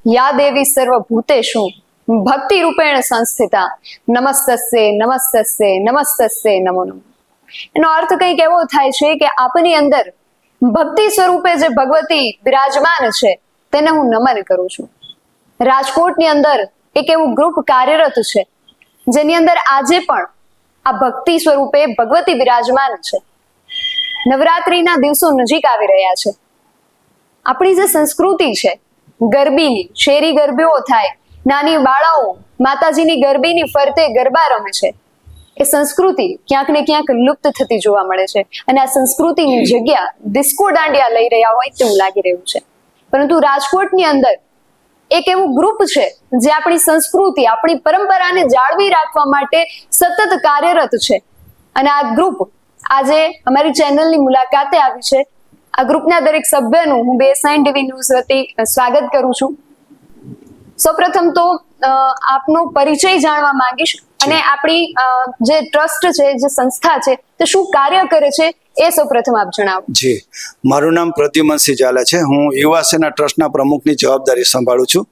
યા દેવી સર્વભૂતેષુ ભક્તિ રૂપેણ સંસ્થિતા નમસ્તસ્ય નમસ્તસ્ય નમસ્તસ્ય નમો નમઃ. એનો અર્થ કંઈક એવો થાય છે કે આપની અંદર ભક્તિ સ્વરૂપે જે ભગવતી બિરાજમાન છે તેને હું નમન કરું છું. રાજકોટની અંદર એક એવું ગ્રુપ કાર્યરત છે જેની અંદર આજે પણ આ ભક્તિ સ્વરૂપે ભગવતી બિરાજમાન છે. નવરાત્રિના દિવસો નજીક આવી રહ્યા છે. આપણી જે સંસ્કૃતિ છે ગરબીની, શેરી ગરબીઓ થાય, નાની બાળાઓ માતાજીની ગરબીની ફરતે ગરબા રમે છે, એ સંસ્કૃતિ ક્યાંક ને ક્યાંક લુપ્ત થતી જોવા મળે છે અને આ સંસ્કૃતિની જગ્યા ડિસ્કો દાંડિયા લઈ રહ્યા હોય તેવું લાગી રહ્યું છે. પરંતુ રાજકોટની અંદર એક એવું ગ્રુપ છે જે આપણી સંસ્કૃતિ, આપણી પરંપરાને જાળવી રાખવા માટે સતત કાર્યરત છે અને આ ગ્રુપ આજે અમારી ચેનલની મુલાકાતે આવી છે. આ ગ્રુપના દરેક સભ્યનું હું BS9 TV ન્યૂઝ વતી સ્વાગત કરું છું. સૌપ્રથમ તો આપનો પરિચય જાણવા માંગીશ અને આપણી જે ટ્રસ્ટ છે, જે સંસ્થા છે, તે શું કાર્ય કરે છે એ સૌપ્રથમ આપ જણાવો. જી, મારું નામ પ્રદ્યુમનસિંહ ઝાલા છે. હું યુવા સેના ટ્રસ્ટના પ્રમુખની જવાબદારી સંભાળું છું.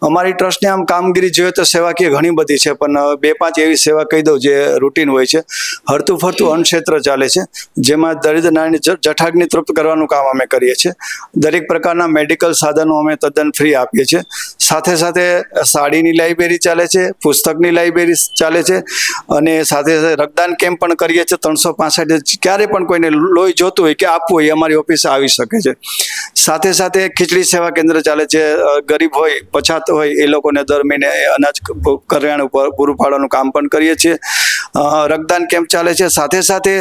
અમારી ટ્રસ્ટની આમ કામગીરી જોઈએ તો સેવાકીય ઘણી બધી છે, પણ 2-5 એવી સેવા કહી દઉં જે રૂટીન હોય છે. હરતું ફરતું અન્ન ક્ષેત્ર ચાલે છે, જેમાં દરિદ્ર નારીની જઠરાગ્નિ તૃપ્ત કરવાનું કામ અમે કરીએ છીએ. દરેક પ્રકારના મેડિકલ સાધનો અમે તદ્દન ફ્રી આપીએ છીએ. સાથે સાથે સાડીની લાઇબ્રેરી ચાલે છે, પુસ્તકની લાઇબ્રેરી ચાલે છે અને સાથે સાથે રક્તદાન કેમ્પ પણ કરીએ છીએ. 365 ક્યારે પણ કોઈને લોહી જોતું હોય કે આપવું હોય અમારી ઓફિસે આવી શકે છે. સાથે સાથે ખીચડી સેવા કેન્દ્ર ચાલે છે. ગરીબ હોય, પછાત હોય એ લોકોને દર મહિને અનાજ કરિયાણું પૂરું પાડવાનું કામ પણ કરીએ છીએ. રક્તદાન કેમ્પ ચાલે છે. સાથે સાથે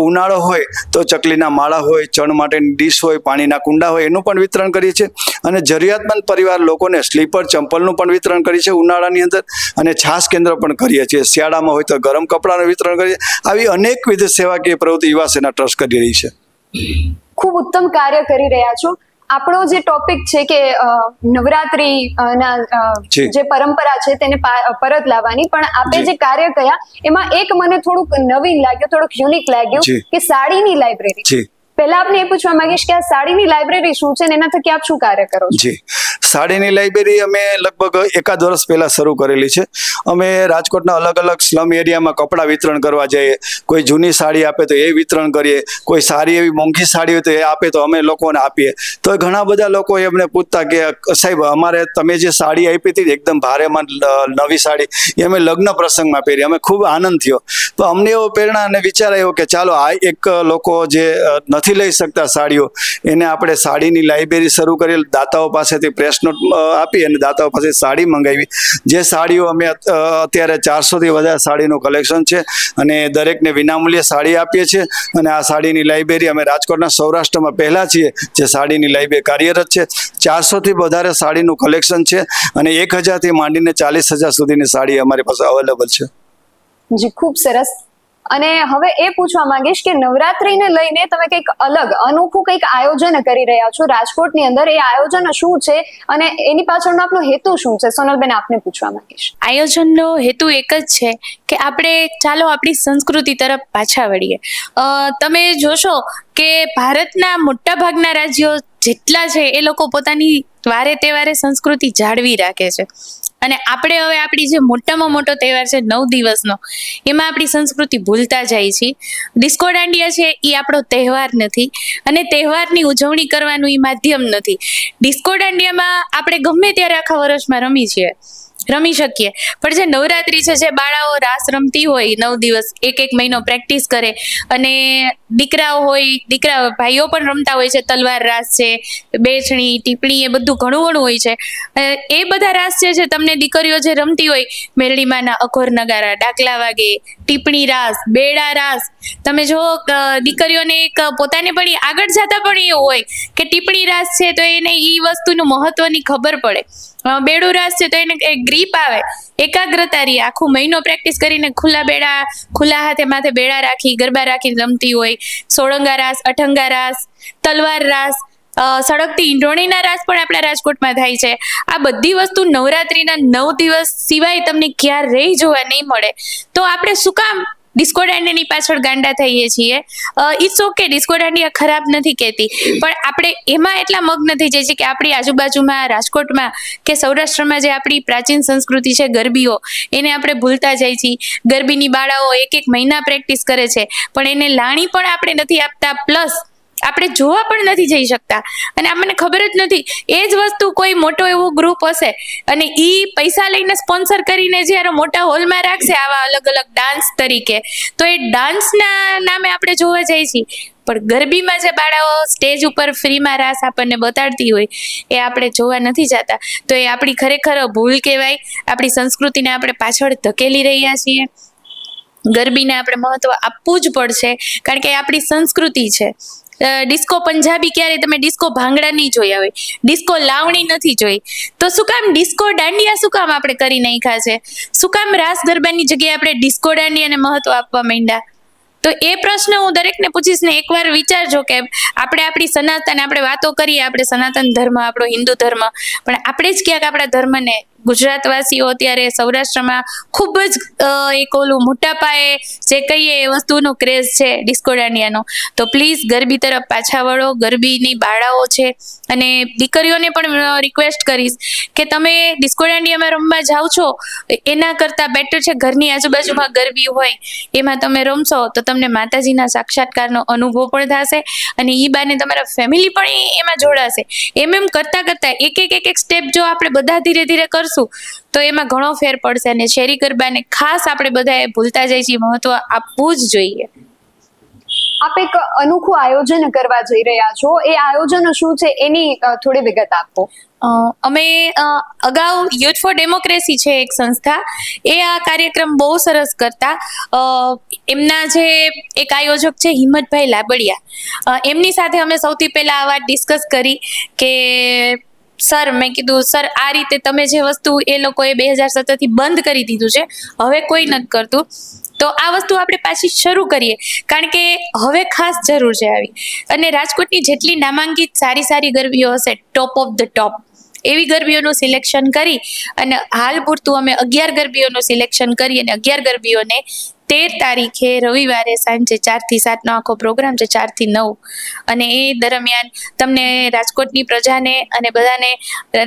ઉનાળો હોય તો ચકલીના માળા હોય, ચણ માટેની ડીશ હોય, પાણીના કુંડા હોય, એનું પણ વિતરણ કરીએ છીએ. અને જરૂરિયાતમંદ પરિવાર લોકોને સ્લીપર ચંપલનું પણ વિતરણ કરીએ છીએ ઉનાળાની અંદર. અને છાશ કેન્દ્ર પણ કરીએ છીએ. શિયાળામાં હોય તો ગરમ કપડાનું વિતરણ કરીએ. આવી અનેકવિધ સેવાકીય પ્રવૃત્તિ યુવા સેના ટ્રસ્ટ કરી રહી છે. ખૂબ ઉત્તમ કાર્ય કરી રહ્યા છો. આપણો જે ટોપિક છે કે નવરાત્રી ના જે પરંપરા છે તેને પરત લાવવાની, પણ આપે જે કાર્ય કર્યા એમાં એક મને થોડુંક નવીન લાગ્યું, થોડુંક યુનિક લાગ્યું કે સાડીની લાઇબ્રેરી. પહેલા આપને એ પૂછવા માંગીશ કે આ સાડીની લાઇબ્રેરી શું છે અને એના થકી આપ શું કાર્ય કરો છો? જી, સાડીની લાઇબ્રેરી અમે લગભગ 1 વર્ષ પહેલા શરૂ કરેલી છે. અમે રાજકોટના અલગ અલગ સ્લમ એરિયામાં કપડાં વિતરણ કરવા જઈએ. કોઈ જૂની સાડી આપે તો એ વિતરણ કરીએ. કોઈ સારી એવી મોંઘી સાડી હોય તો એ આપે તો અમે લોકોને આપીએ. તો ઘણા બધા લોકો એમને પૂછતા કે સાહેબ અમારે તમે જે સાડી આપી હતી એકદમ ભારેમાં નવી સાડી, એ અમે લગ્ન પ્રસંગમાં પહેરી. અમે ખૂબ આનંદ થયો. તો અમને એવો પ્રેરણા અને વિચાર આવ્યો કે ચાલો આ એક લોકો જે નથી લઈ શકતા સાડીઓ, એને આપણે સાડીની લાઇબ્રેરી શરૂ કરી. દાતાઓ પાસેથી પ્રેસ નોટ આપી અને દાતાઓ પાસે સાડી મંગાવી. જે સાડીઓ અમે અત્યારે 400થી વધારે સાડીનું કલેક્શન છે અને દરેકને વિનામૂલ્યે સાડી આપીએ છીએ. અને આ સાડીની લાઇબ્રેરી અમે રાજકોટના સૌરાષ્ટ્રમાં પહેલા છીએ જે સાડીની લાઇબ્રેરી કાર્યરત છે. 400થી વધારે સાડીનું કલેક્શન છે અને 1000થી માંડીને 40,000 સુધીની સાડી અમારી પાસે અવેલેબલ છે. જી, ખૂબ સરસ. અને હવે એ પૂછવા માંગીશ કે નવરાત્રીને લઈને તમે કંઈક અલગ અનોખું કંઈક આયોજન કરી રહ્યા છો રાજકોટની અંદર. એ આયોજન શું છે અને એની પાછળનો આપનો હેતુ શું છે? સોનલબેન, આપને પૂછવા માંગીશ. આયોજનનો હેતુ એક જ છે કે આપણે ચાલો આપણી સંસ્કૃતિ તરફ પાછા વળીએ. તમે જોશો કે ભારતના મોટા ભાગના રાજ્યો જેટલા છે એ લોકો પોતાની વારે તહેવારે સંસ્કૃતિ જાળવી રાખે છે. અને આપણે હવે આપણી જે મોટામાં મોટો તહેવાર છે 9 દિવસનો, એમાં આપણી સંસ્કૃતિ ભૂલતા જાય છે. ડિસ્કો દાંડિયા છે એ આપણો તહેવાર નથી અને તહેવારની ઉજવણી કરવાનું એ માધ્યમ નથી. ડિસ્કો દાંડિયામાં આપણે ગમે ત્યારે આખા વર્ષમાં રમી શકીએ, પણ જે નવરાત્રી છે, જે બાળાઓ રાસ રમતી હોય 9 દિવસ, 1 મહિનો પ્રેક્ટિસ કરે, અને દીકરાઓ ભાઈઓ પણ રમતા હોય છે. તલવાર રાસ છે, બેસણી, ટીપણી, એ બધું ઘણું હોય છે. એ બધા રાસ છે તમને દીકરીઓ જે રમતી હોય, મેરડીમાંના અઘોર નગારા, ડાકલા વાગે, ટીપણી રાસ, બેડા રાસ. તમે જો દીકરીઓને એક પોતાને પણ આગળ જતા પણ એવું હોય કે ટીપણી રાસ છે તો એને એ વસ્તુનું મહત્વની ખબર પડે. બેડું રાસ છે તો એને ગ્રીપ આવે, એકાગ્રતા રહે. આખું મહિનો પ્રેક્ટિસ કરીને ખુલ્લા હાથે માથે બેડા રાખી ગરબા રાખીને રમતી હોય. સોળંગા રાસ, અઠંગા રાસ, તલવાર રાસ, સળગતી ઈંડોણીના રાસ પણ આપણા રાજકોટમાં થાય છે. આ બધી વસ્તુ નવરાત્રીના 9 દિવસ સિવાય તમને ક્યારેય જોવા નહીં મળે. તો આપણે શું કામ ડિસ્કો દાંડિયાની પાછળ ગાંડા થઈએ છીએ. ઇટ્સ ઓકે, ડિસ્કો દાંડિયા ખરાબ નથી કહેતી, પણ આપણે એમાં એટલા મગ્ન થઈ જાય છે કે આપણી આજુબાજુમાં રાજકોટમાં કે સૌરાષ્ટ્રમાં જે આપણી પ્રાચીન સંસ્કૃતિ છે ગરબીઓ, એને આપણે ભૂલતા જાય છીએ. ગરબીની બાળાઓ એક મહિના પ્રેક્ટિસ કરે છે, પણ એને લાણી પણ આપણે નથી આપતા, પ્લસ આપણે જોવા પણ નથી જઈ શકતા. અને આપણને ખબર જ નથી, એ જ વસ્તુ કોઈ મોટો એવો ગ્રુપ હશે અને ઈ પૈસા લઈને સ્પોન્સર કરીને જ્યારે મોટા હોલમાં રાખશે આવા અલગ અલગ ડાન્સ તરીકે, તો એ ડાન્સના નામે આપણે જોવા જઈએ છીએ. પણ ગરબીમાં જે બાળાઓ સ્ટેજ ઉપર ફ્રીમાં રાસ આપણને બતાડતી હોય એ આપણે જોવા નથી જતા. તો એ આપણી ખરેખર ભૂલ કહેવાય. આપણી સંસ્કૃતિને આપણે પાછળ ધકેલી રહ્યા છીએ. ગરબીને આપણે મહત્વ આપવું જ પડશે, કારણ કે એ આપણી સંસ્કૃતિ છે. ડિસ્કો પંજાબી ક્યારે તમે ડિસ્કો ભાંગડા નહીં જોયા હોય, ડિસ્કો લાવણી નથી જોઈ, તો શું કામ ડિસ્કો દાંડિયા શું કામ આપણે કરી નાખ્યા છે? શું કામ રાસ ગરબાની જગ્યાએ આપણે ડિસ્કો દાંડિયાને મહત્વ આપવા માંડ્યા? તો એ પ્રશ્ન હું દરેકને પૂછીશ ને એકવાર વિચારજો કે આપણે આપણી સનાતન, આપણે વાતો કરીએ આપણે સનાતન ધર્મ, આપણો હિન્દુ ધર્મ, પણ આપણે જ ક્યાંક આપણા ધર્મને, ગુજરાતવાસીઓ અત્યારે સૌરાષ્ટ્રમાં ખૂબ જ એક ઓલું મોટા પાયે જે કહીએ એ વસ્તુનો ક્રેઝ છે ડિસ્કો દાંડિયાનો. તો પ્લીઝ ગરબી તરફ પાછા વળો. ગરબીની બાળાઓ છે અને દીકરીઓને પણ રિક્વેસ્ટ કરીશ કે તમે ડિસ્કો દાંડિયામાં રમવા જાઓ છો એના કરતાં બેટર છે ઘરની આજુબાજુમાં ગરબી હોય એમાં તમે રમશો તો તમને માતાજીના સાક્ષાત્કારનો અનુભવ પણ થશે અને એ બાને તમારા ફેમિલી પણ એમાં જોડાશે. એમ કરતાં કરતાં એક સ્ટેપ જો આપણે બધા ધીરે ધીરે કરશું તો એમાં ઘણો ફેર પડશે. અને શેરી ગરબાને ખાસ આપણે બધાએ ભૂલતા જાય છે, મહત્વ આપવું જ જોઈએ. આપ એક અનોખું આયોજન કરવા જઈ રહ્યા છો, એ આયોજન શું છે એની થોડી વિગત આપો. અમે અગાઉ યુથ ફોર ડેમોક્રેસી છે એક સંસ્થા, એ આ કાર્યક્રમ બહુ સરસ કરતા. એમના જે એક આયોજક છે હિંમતભાઈ લાબડિયા, એમની સાથે અમે સૌથી પહેલા આ વાત ડિસ્કસ કરી કે સર, મેં કીધું સર આ રીતે તમે જે વસ્તુ એ લોકોએ 2017થી બંધ કરી દીધું છે, હવે કોઈ નથી કરતું, તો આ વસ્તુ આપણે પાછી શરૂ કરીએ, કારણ કે હવે ખાસ જરૂર છે આવી. અને રાજકોટની જેટલી નામાંકિત સારી સારી ગરબીઓ હશે, ટોપ ઓફ ધ ટોપ, એવી ગરબીઓનું સિલેક્શન કરી અને હાલ પૂરતું અમે 11 ગરબીઓનું સિલેક્શન કરી અને 11 ગરબીઓને 13 તારીખે રવિવારે સાંજે 4 થી 7 નો આખો પ્રોગ્રામ છે, 4 થી 9, અને એ દરમિયાન તમને રાજકોટની પ્રજાને અને બધાને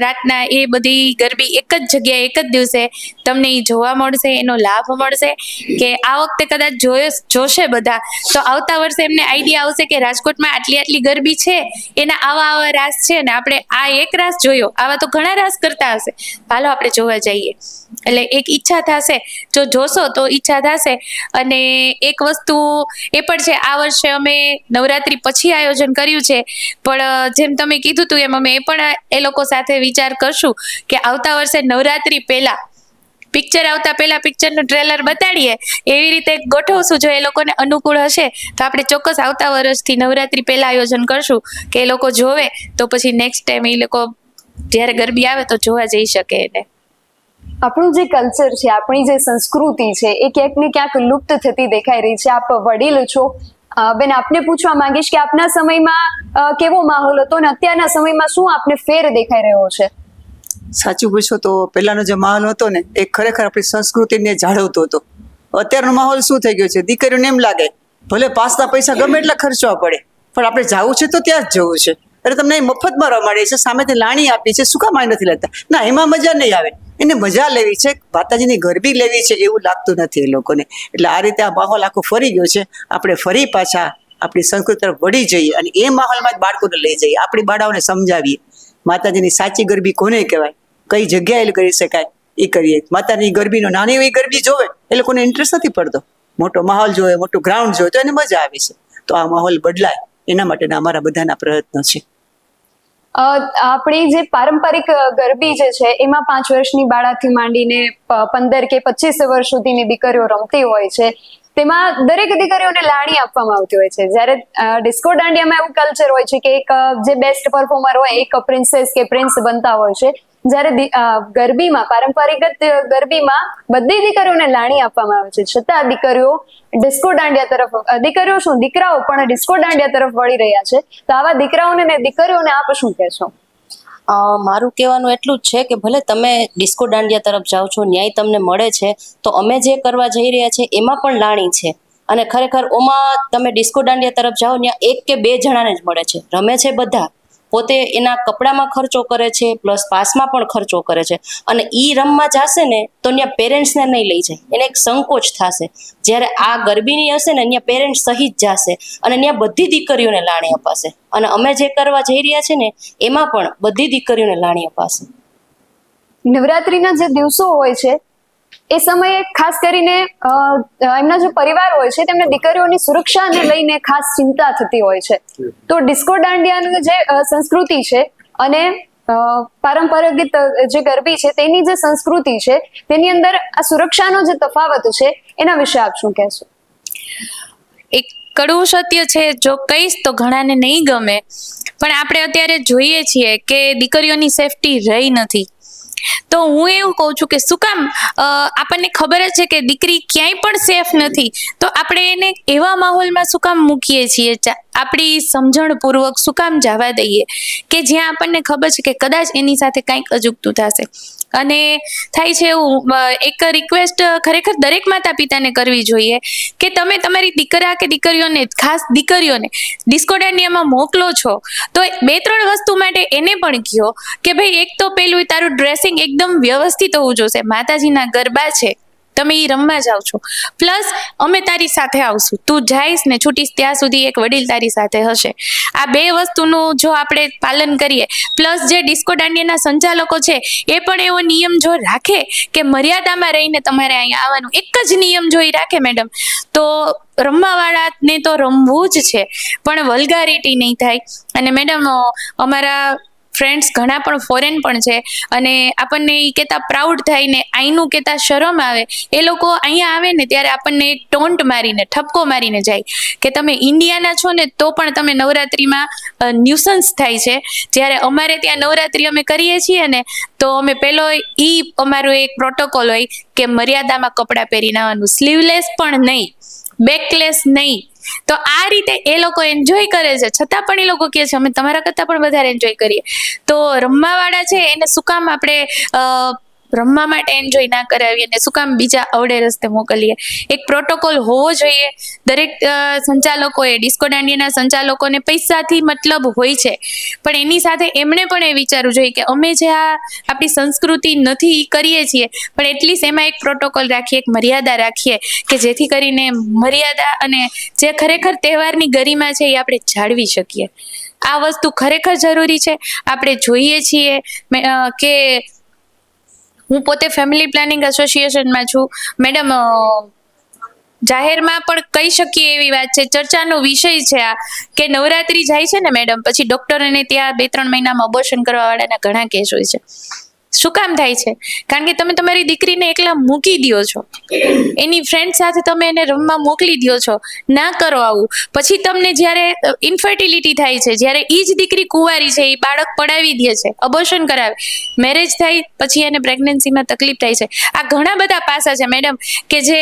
રાતના એ બધી ગરબી એક જ જગ્યાએ એક જ દિવસે તમને એ જોવા મળશે, એનો લાભ મળશે. કે આ વખતે કદાચ જોશે બધા તો આવતા વર્ષે એમને આઈડિયા આવશે કે રાજકોટમાં આટલી ગરબી છે, એના આવા રાસ છે, અને આપણે આ એક રાસ જોયો, આવા તો ઘણા રાસ કરતા હશે, હાલો આપણે જોવા જઈએ. એટલે એક ઈચ્છા થશે, જો જોશો તો ઈચ્છા થશે. અને એક વસ્તુ એ પણ છે, આ વર્ષે અમે નવરાત્રી પછી આયોજન કર્યું છે, પણ જેમ તમે કીધું હતું એમ અમે એ પણ એ લોકો સાથે વિચાર કરશું કે આવતા વર્ષે નવરાત્રી પહેલા, પિક્ચર આવતા પહેલા પિક્ચરનું ટ્રેલર બતાડીએ, એવી રીતે ગોઠવશું. જો એ લોકોને અનુકૂળ હશે તો આપણે ચોક્કસ આવતા વર્ષથી નવરાત્રી પહેલા આયોજન કરશું કે એ લોકો જોવે તો પછી નેક્સ્ટ ટાઈમ એ લોકો જ્યારે ગરબી આવે તો જોવા જઈ શકે. એને આપણું જે કલ્ચર છે, આપણી જે સંસ્કૃતિ છે, એ ક્યાંક ને ક્યાંક લુપ્ત થતી દેખાઈ રહી છે. આપ વડીલ છો, બેન, આપને પૂછવા માંગીશ કે આપના સમયમાં કેવો માહોલ હતો અને અત્યારના સમયમાં શું આપને ફેર દેખાઈ રહ્યો છે? સાચું પૂછો તો પહેલાનો જે માહોલ હતો ને એ ખરેખર આપણી સંસ્કૃતિને જાળવતો હતો. અત્યારનો માહોલ શું થઈ ગયો છે, દીકરીઓને એમ લાગે ભલે પાસના પૈસા ગમે એટલા ખર્ચવા પડે પણ આપણે જવું છે તો ત્યાં જ જવું છે. એટલે તમને મફતમાં રમાડે છે, સામેથી લાણી આપી છે, શું કામ નથી લેતા? ના, એમાં મજા નહીં આવે, એને મજા લેવી છે, માતાજીની ગરબી લેવી છે, એવું લાગતું નથી એ લોકોને. એટલે આ રીતે આ માહોલ આખો ફરી ગયો છે. આપણે ફરી પાછા આપણી સંસ્કૃતિ તરફ વળી જઈએ અને એ માહોલમાં જ બાળકોને લઈ જઈએ, આપણી બાળાઓને સમજાવીએ માતાજીની સાચી ગરબી કોને કહેવાય, કઈ જગ્યાએ કરી શકાય, એ કરીએ. માતાની ગરબીનો નાની એવી ગરબી જોવે એ લોકોને ઇન્ટરેસ્ટ નથી પડતો, મોટો માહોલ જોવે, મોટું ગ્રાઉન્ડ જોવે તો એને મજા આવે છે. તો આ માહોલ બદલાય એના માટેના અમારા બધાના પ્રયત્નો છે. આપણી જે પારંપરિક ગરબી જે છે એમાં 5 વર્ષની બાળાથી માંડીને 15 કે 25 વર્ષ સુધીની દીકરીઓ રમતી હોય છે. તેમાં દરેક દીકરીઓને લાણી આપવામાં આવતી હોય છે. જ્યારે ડિસ્કો દાંડિયામાં એવું કલ્ચર હોય છે કે એક જે બેસ્ટ પરફોર્મર હોય એક પ્રિન્સેસ કે પ્રિન્સ બનતા હોય છે. જ્યારે ગરબીમાં, પારંપરિક ગરબીમાં બધી દીકરીઓને લાણી આપવામાં આવે છે, છતાં દીકરીઓ ડિસ્કો દાંડિયા તરફ, દીકરીઓ શું દીકરાઓ પણ ડિસ્કો દાંડિયા તરફ વળી રહ્યા છે. તો આવા દીકરાઓને ને દીકરીઓને આપ શું કહેશો? મારું કહેવાનું એટલું જ છે કે ભલે તમે ડિસ્કો દાંડિયા તરફ જાઓ છો, ન્યાય તમને મળે છે, તો અમે જે કરવા જઈ રહ્યા છે એમાં પણ લાણી છે. અને ખરેખર ઓમાં તમે ડિસ્કો દાંડિયા તરફ જાઓ ત્યાં 1 કે 2 જણાને જ મળે છે, રમે છે બધા, પોતે એના કપડામાં ખર્ચો કરે છે પ્લસ પાસમાં પણ ખર્ચો કરે છે, અને ઈ રમવા જશે ને તો ત્યાં પેરેન્ટ્સને નહીં લઈ જાય, એને એક સંકોચ થશે. જ્યારે આ ગરબીની હશે ને ત્યાં પેરેન્ટ્સ સહિત જશે અને ત્યાં બધી દીકરીઓને લાણી અપાશે, અને અમે જે કરવા જઈ રહ્યા છે ને એમાં પણ બધી દીકરીઓને લાણી અપાશે. નવરાત્રીના જે દિવસો હોય છે એ સમયે ખાસ કરીને એમના જે પરિવાર હોય છે તેમને દીકરીઓની સુરક્ષાને લઈને ખાસ ચિંતા થતી હોય છે. તો ડિસ્કો દાંડિયાની જે સંસ્કૃતિ છે અને પારંપરિક જે ગરબી છે તેની જે સંસ્કૃતિ છે તેની અંદર આ સુરક્ષાનો જે તફાવત છે એના વિશે આપ શું કહેશો? એક કડવું સત્ય છે, જો કહીશ તો ઘણાને નહીં ગમે, પણ આપણે અત્યારે જોઈએ છીએ કે દીકરીઓની સેફટી રહી નથી. તો હું એવું કહું છું કે શું કામ, આપણને ખબર જ છે કે દીકરી ક્યાંય પણ સેફ નથી, તો આપણે એને એવા માહોલમાં શું કામ મૂકીએ છીએ, આપણી સમજણપૂર્વક શું કામ જવા દઈએ કે જ્યાં આપણને ખબર છે કે કદાચ એની સાથે કંઈક અજુગતું થશે. અને થાય છે એવું, એક રિક્વેસ્ટ ખરેખર દરેક માતા પિતાને કરવી જોઈએ કે તમે તમારી દીકરા કે દીકરીઓને, ખાસ દીકરીઓને ડિસ્કો દાંડિયામાં મોકલો છો તો 2-3 વસ્તુ માટે એને પણ કહો કે ભાઈ એક તો પેલું તારું ડ્રેસિંગ એકદમ વ્યવસ્થિત હોવું જોઈએ, માતાજીના ગરબા છે, તમે એ રમવા જાઓ છો, પ્લસ અમે તારી સાથે આવશું, તું જઈશ ને છૂટીશ ત્યાં સુધી એક વડીલ તારી સાથે હશે. આ 2 વસ્તુનું જો આપણે પાલન કરીએ, પ્લસ જે ડિસ્કો દાંડિયાના સંચાલકો છે એ પણ એવો નિયમ જો રાખે કે મર્યાદામાં રહીને તમારે અહીંયા આવવાનું, એક જ નિયમ જો એ રાખે મેડમ, તો રમવાવાળાને તો રમવું જ છે પણ વલ્ગારિટી નહીં થાય. અને મેડમ અમારા ફ્રેન્ડ્સ ઘણા પણ ફોરેન પણ છે અને આપણને એ કહેતા પ્રાઉડ થાય ને અહીંનું કહેતા શરમ આવે, એ લોકો અહીંયા આવે ને ત્યારે આપણને એક ટોન્ટ મારીને, ઠપકો મારીને જાય કે તમે ઇન્ડિયાના છો ને તો પણ તમે નવરાત્રિમાં ન્યુસન્સ થાય છે. જ્યારે અમારે ત્યાં નવરાત્રિ અમે કરીએ છીએ ને તો અમે પેલો અમારો એક પ્રોટોકોલ હોય કે મર્યાદામાં કપડાં પહેરીને આવવાનું, સ્લીવલેસ પણ નહીં, બેકલેસ નહીં. તો આ રીતે એ લોકો એન્જોય કરે છે, છતાં પણ એ લોકો કહે છે અમે તમારા કરતાં પણ વધારે એન્જોય કરીએ. તો રમવાવાળા છે એને શું કામ આપણે રમવા માટે એન્જોય ના કરાવીએ અને શું કામ બીજા અવડે રસ્તે મોકલીએ? એક પ્રોટોકોલ હોવો જોઈએ. દરેક સંચાલકોએ, ડિસ્કો દાંડિયાના સંચાલકોને પૈસાથી મતલબ હોય છે, પણ એની સાથે એમણે પણ એ વિચારવું જોઈએ કે અમે જે આ આપણી સંસ્કૃતિ નથી કરીએ છીએ પણ એટલીસ્ટ એમાં એક પ્રોટોકોલ રાખીએ, એક મર્યાદા રાખીએ કે જેથી કરીને મર્યાદા અને જે ખરેખર તહેવારની ગરિમા છે એ આપણે જાળવી શકીએ. આ વસ્તુ ખરેખર જરૂરી છે. આપણે જોઈએ છીએ કે હું પોતે ફેમિલી પ્લાનિંગ એસોસિએશનમાં છું મેડમ, જાહેરમાં પણ કહી શકીએ એવી વાત છે, ચર્ચાનો વિષય છે આ કે નવરાત્રી જાય છે ને મેડમ પછી ડોક્ટરોને ત્યાં 2-3 મહિનામાં અબોર્શન કરવા વાળાના ઘણા કેસ હોય છે. શું કામ થાય છે? કારણ કે તમે તમારી દીકરીને એકલા મૂકી દો છો, એની ફ્રેન્ડ સાથે તમે એને રમવા મોકલી દો છો. ના કરો આવું. પછી તમને જ્યારે ઇન્ફર્ટિલિટી થાય છે, જ્યારે એ જ દીકરી કુંવારી છે, એ બાળક પડાવી દે છે, અબોર્શન કરાવે, મેરેજ થાય પછી એને પ્રેગ્નન્સીમાં તકલીફ થાય છે. આ ઘણા બધા પાસા છે મેડમ કે જે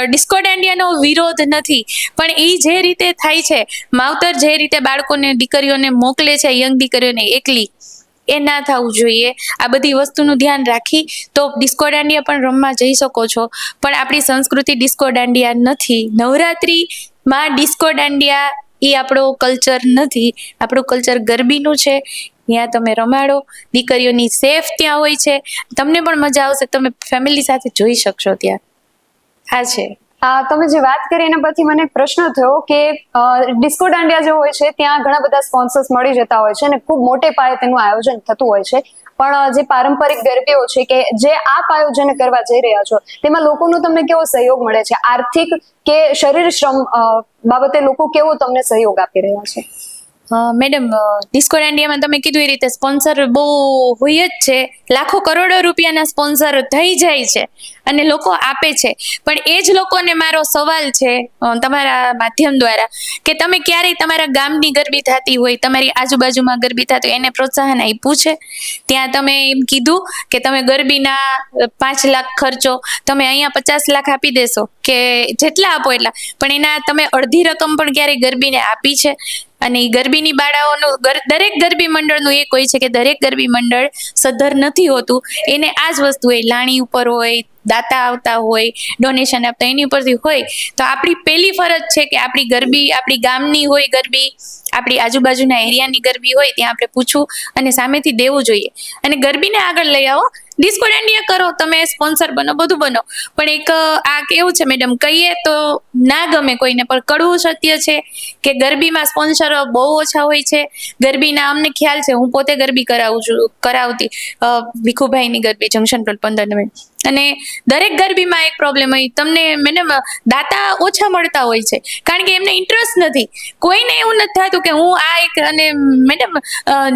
ડિસ્કો દાંડિયાનો વિરોધ નથી, પણ એ જે રીતે થાય છે, માવતર જે રીતે બાળકોને, દીકરીઓને મોકલે છે, યંગ દીકરીઓને એકલી, એ ના થવું જોઈએ. આ બધી વસ્તુનું ધ્યાન રાખી તો ડિસ્કો દાંડિયા પણ રમવા જઈ શકો છો, પણ આપણી સંસ્કૃતિ ડિસ્કો દાંડિયા નથી. નવરાત્રિમાં ડિસ્કો દાંડિયા એ આપણો કલ્ચર નથી, આપણું કલ્ચર ગરબીનું છે. ત્યાં તમે રમાડો, દીકરીઓની સેફ ત્યાં હોય છે, તમને પણ મજા આવશે, તમે ફેમિલી સાથે જોઈ શકશો ત્યાં. આ છે. તમે જે વાત કરી એના પરથી મને એક પ્રશ્ન થયો કે ડિસ્કો દાંડિયા જે હોય છે ત્યાં ઘણા બધા સ્પોન્સર્સ મળી જતા હોય છે અને ખૂબ મોટે પાયે તેનું આયોજન થતું હોય છે, પણ જે પારંપરિક ગરબીઓ છે કે જે આપ આયોજન કરવા જઈ રહ્યા છો તેમાં લોકોનો તમને કેવો સહયોગ મળે છે? આર્થિક કે શરીર શ્રમ બાબતે લોકો કેવો તમને સહયોગ આપી રહ્યા છે? મેડમ, ડિસ્કો દાંડિયામાં તમે કીધું એ રીતે સ્પોન્સર બહુ હોય જ છે, લાખો કરોડો રૂપિયાના સ્પોન્સર થઈ જાય છે અને લોકો આપે છે. પણ એ જ લોકોને મારો સવાલ છે તમારા માધ્યમ દ્વારા કે તમે ક્યારેય તમારા ગામની ગરબી થતી હોય, તમારી આજુબાજુમાં ગરબી થતી હોય, એને પ્રોત્સાહન આપ્યું છે? ત્યાં તમે એમ કીધું કે તમે ગરબીના 5 લાખ ખર્ચો, તમે અહીંયા 50 લાખ આપી દેશો કે જેટલા આપો એટલા, પણ એના તમે અડધી રકમ પણ ક્યારેય ગરબીને આપી છે? અને ઈ ગરબીની બાળાઓનું દરેક ગરબી મંડળનું એક હોય છે કે દરેક ગરબી મંડળ સદ્ધર નથી હોતું. એને આ જ વસ્તુ હોય, લાણી ઉપર હોય, દાતા આવતા હોય, ડોનેશન આપતા, એની ઉપરથી હોય. તો આપણી પહેલી ફરજ છે કે આપણી ગરબી, આપણી ગામની હોય ગરબી, આપણી આજુબાજુના એરિયાની ગરબી હોય, ત્યાં આપણે પૂછવું અને સામેથી દેવું જોઈએ અને ગરબીને આગળ લઈ આવો. ડિસ્કો દાંડિયા કરો, તમે સ્પોન્સર બનો, બધું બનો, પણ એક આ કેવું છે મેડમ, કહીએ તો ના ગમે કોઈને, પણ કડવું સત્ય છે કે ગરબીમાં સ્પોન્સર બહુ ઓછા હોય છે. ગરબીના અમને ખ્યાલ છે, હું પોતે ગરબી કરાવતી ભીખુભાઈની ગરબી જંકશન રોડ 15 નવેમ્બર, અને દરેક ગરબીમાં એક પ્રોબ્લેમ હોય, તમને મેડમ દાતા ઓછા મળતા હોય છે કારણ કે એમને ઇન્ટરેસ્ટ નથી. કોઈને એવું નથી થતું કે હું આ એક, અને મેડમ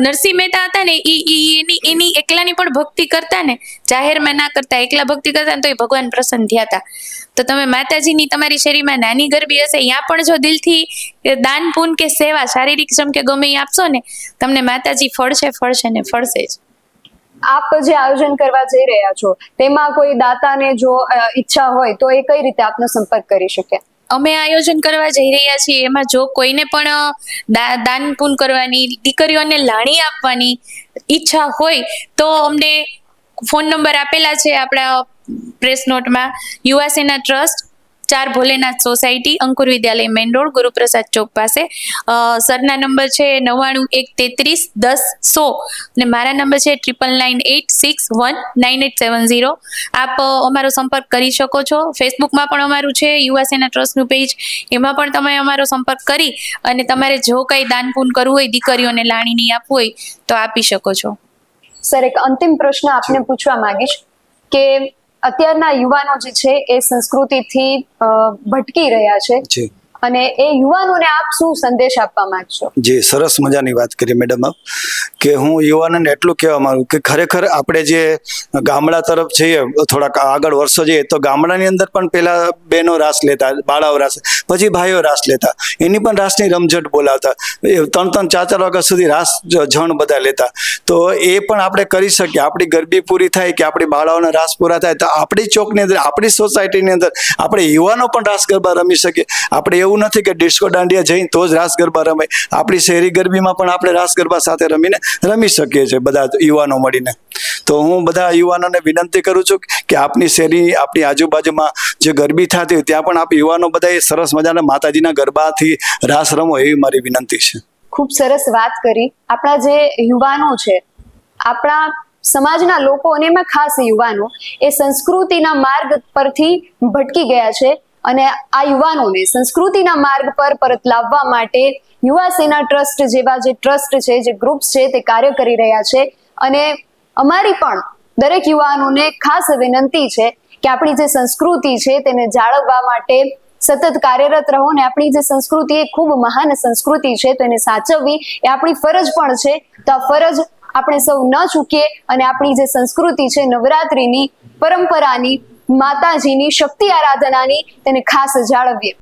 નરસિંહ મહેતા હતા ને, એની એકલાની પણ ભક્તિ કરતા ને, જાહેરમાં ના કરતા, એકલા ભક્તિ કરતા ને તો એ ભગવાન પ્રસન્ન થયા હતા. તો તમે માતાજીની તમારી શેરીમાં નાની ગરબી હશે, ત્યાં પણ જો દિલથી દાન પુન કે સેવા, શારીરિક શ્રમ કે ગમે એ આપશો ને, તમને માતાજી ફળશે ને ફળશે જ. આપ જે આયોજન કરવા જઈ રહ્યા છો તેમાં કોઈ દાતાને જો ઈચ્છા હોય તો એ કઈ રીતે આપનો સંપર્ક કરી શકે? અમે આયોજન કરવા જઈ રહ્યા છીએ, એમાં જો કોઈને પણ દાન પુન કરવાની, દીકરીઓને લાણી આપવાની ઈચ્છા હોય તો અમને ફોન નંબર આપેલા છે આપણા પ્રેસ નોટમાં. યુવા સેના ટ્રસ્ટ, 4 ભોલેનાથ સોસાયટી, અંકુર વિદ્યાલય મેઇન રોડ, ગુરુપ્રસાદ ચોક પાસે. સરના નંબર છે 9913310100 અને મારા નંબર છે 9998619870. આપ અમારો સંપર્ક કરી શકો છો. ફેસબુકમાં પણ અમારું છે યુવા સેના ટ્રસ્ટનું પેજ, એમાં પણ તમે અમારો સંપર્ક કરી અને તમારે જો કંઈ દાન પુન કરવું હોય, દીકરીઓને લાણીની આપવું હોય તો આપી શકો છો. સર, એક અંતિમ પ્રશ્ન આપને પૂછવા માંગીશ કે અત્યારના યુવાનો જે છે એ સંસ્કૃતિથી ભટકી રહ્યા છે, અને એ યુવાનોને આપ શું સંદેશ આપવા માંગશો? જી, સરસ મજાની વાત કરી મેડમ આપ, કે હું યુવાનોને એટલું કહેવા માંગુ કે ખરેખર આપણે જે ગામડા તરફ જઈએ, થોડાક આગળ વર્ષો જઈએ તો ગામડાની અંદર પણ પેલા બહેનો રાસ લેતા, બાળાઓ રાસ, પછી ભાઈઓ રાસ લેતા, એની પણ રાસની રમઝટ બોલાવતા, 3-4 વાગ્યા સુધી રાસ જણ બધા લેતા. તો એ પણ આપણે કરી શકીએ. આપણી ગરબી પૂરી થાય કે આપણી બાળાઓના રાસ પૂરા થાય તો આપણી ચોકની અંદર, આપણી સોસાયટીની અંદર આપણે યુવાનો પણ રાસ ગરબા રમી શકીએ. આપણે એવું નથી કે ડિસ્કો દાંડિયા જઈને તો જ રાસ ગરબા રમાય, આપણી શહેરી ગરબીમાં પણ આપણે રાસ ગરબા સાથે રમી શકીએ છીએ બધા યુવાનો મળીને. તો હું બધા યુવાનોને વિનંતી કરું છું કે આપની શેરી, આપણી આજુબાજુમાં જે ગરબી થતી હોય ત્યાં પણ આપ યુવાનો બધા એ સરસ મજાના માતાજીના ગરબાથી રાસ રમો, એવી મારી વિનંતી છે. ખૂબ સરસ વાત કરી. આપણા જે યુવાનો છે, આપણા સમાજના લોકો, અને એમાં ખાસ યુવાનો, એ સંસ્કૃતિના માર્ગ પરથી ભટકી ગયા છે, અને આ યુવાનોને સંસ્કૃતિના માર્ગ પર પરત લાવવા માટે યુવા સેના ટ્રસ્ટ જેવા જે ટ્રસ્ટ છે, જે ગ્રુપ્સ છે, તે કાર્ય કરી રહ્યા છે. અને અમારી પણ દરેક યુવાનોને ખાસ વિનંતી છે કે આપણી જે સંસ્કૃતિ છે તેને જાળવવા માટે સતત કાર્યરત રહો, ને આપણી જે સંસ્કૃતિ એ ખૂબ મહાન સંસ્કૃતિ છે તો એને સાચવવી એ આપણી ફરજ પણ છે. તો આ ફરજ આપણે સૌ ન ચૂકીએ અને આપણી જે સંસ્કૃતિ છે, નવરાત્રિની પરંપરાની, માતાજીની શક્તિ આરાધનાની, તેને ખાસ જાળવીએ.